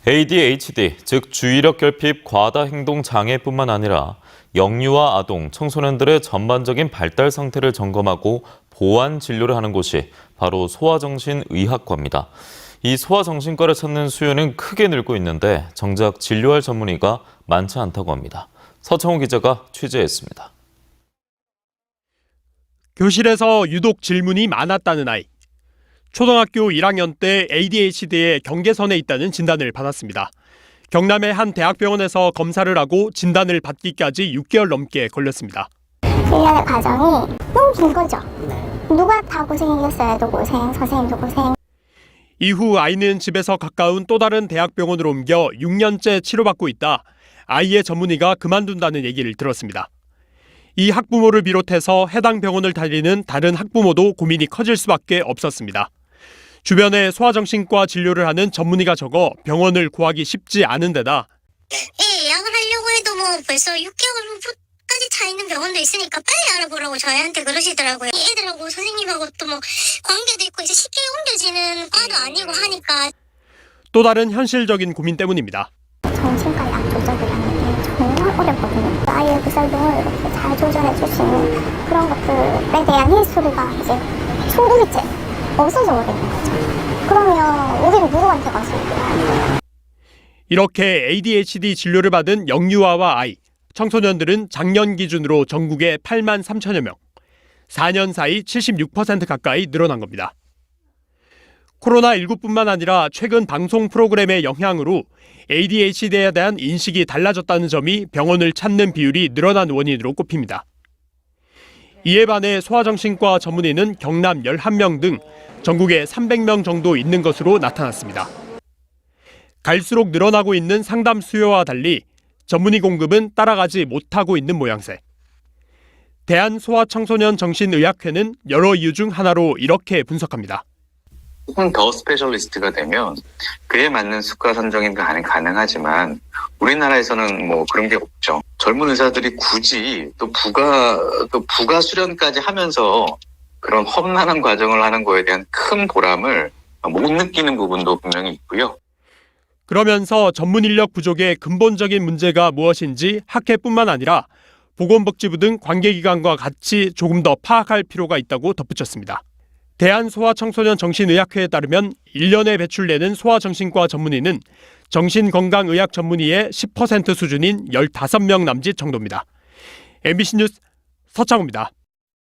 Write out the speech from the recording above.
ADHD, 즉 주의력 결핍 과다 행동 장애뿐만 아니라 영유아 아동, 청소년들의 전반적인 발달 상태를 점검하고 보완 진료를 하는 곳이 바로 소아정신의학과입니다. 이 소아정신과를 찾는 수요는 크게 늘고 있는데 정작 진료할 전문의가 많지 않다고 합니다. 서창호 기자가 취재했습니다. 교실에서 유독 질문이 많았다는 아이. 초등학교 1학년 때 ADHD의 경계선에 있다는 진단을 받았습니다. 경남의 한 대학병원에서 검사를 하고 진단을 받기까지 6개월 넘게 걸렸습니다. 1년의 과정이 너무 긴 거죠. 누가 다 고생이겠어요. 애도 고생, 선생님도 고생. 이후 아이는 집에서 가까운 또 다른 대학병원으로 옮겨 6년째 치료받고 있다. 아이의 전문의가 그만둔다는 얘기를 들었습니다. 이 학부모를 비롯해서 해당 병원을 다니는 다른 학부모도 고민이 커질 수밖에 없었습니다. 주변에 소아정신과 진료를 하는 전문의가 적어 병원을 구하기 쉽지 않은 데다 예약을 하려고 해도 벌써 6개월까지 차 있는 병원도 있으니까 빨리 알아보라고 저희한테 그러시더라고요. 애들하고 선생님하고 또 관계도 있고 이제 쉽게 옮겨지는 과도 아니고 하니까. 또 다른 현실적인 고민 때문입니다. 정신과 약 조절을 하는 게 정말 어렵거든요. 아이의 구설동을 이렇게 잘 조절해 줄 수 있는 그런 것들에 대한 히스토리가 이제 충분히 없어져 버리는 거죠. 그러면 우리는 누구한테 가서 얘기해요? 이렇게 ADHD 진료를 받은 영유아와 아이, 청소년들은 작년 기준으로 전국에 8만 3천여 명, 4년 사이 76% 가까이 늘어난 겁니다. 코로나19뿐만 아니라 최근 방송 프로그램의 영향으로 ADHD에 대한 인식이 달라졌다는 점이 병원을 찾는 비율이 늘어난 원인으로 꼽힙니다. 이에 반해 소아정신과 전문의는 경남 11명 등 전국에 300명 정도 있는 것으로 나타났습니다. 갈수록 늘어나고 있는 상담 수요와 달리 전문의 공급은 따라가지 못하고 있는 모양새. 대한소아청소년정신의학회는 여러 이유 중 하나로 이렇게 분석합니다. 조금 더 스페셜리스트가 되면 그에 맞는 수가 선정이 가능하지만 우리나라에서는 그런 게 없죠. 젊은 의사들이 굳이 또 부가 수련까지 하면서 그런 험난한 과정을 하는 거에 대한 큰 보람을 못 느끼는 부분도 분명히 있고요. 그러면서 전문 인력 부족의 근본적인 문제가 무엇인지 학회뿐만 아니라 보건복지부 등 관계기관과 같이 조금 더 파악할 필요가 있다고 덧붙였습니다. 대한소아청소년정신의학회에 따르면 1년에 배출되는 소아정신과 전문의는 정신건강의학 전문의의 10% 수준인 15명 남짓 정도입니다. MBC 뉴스 서창호입니다.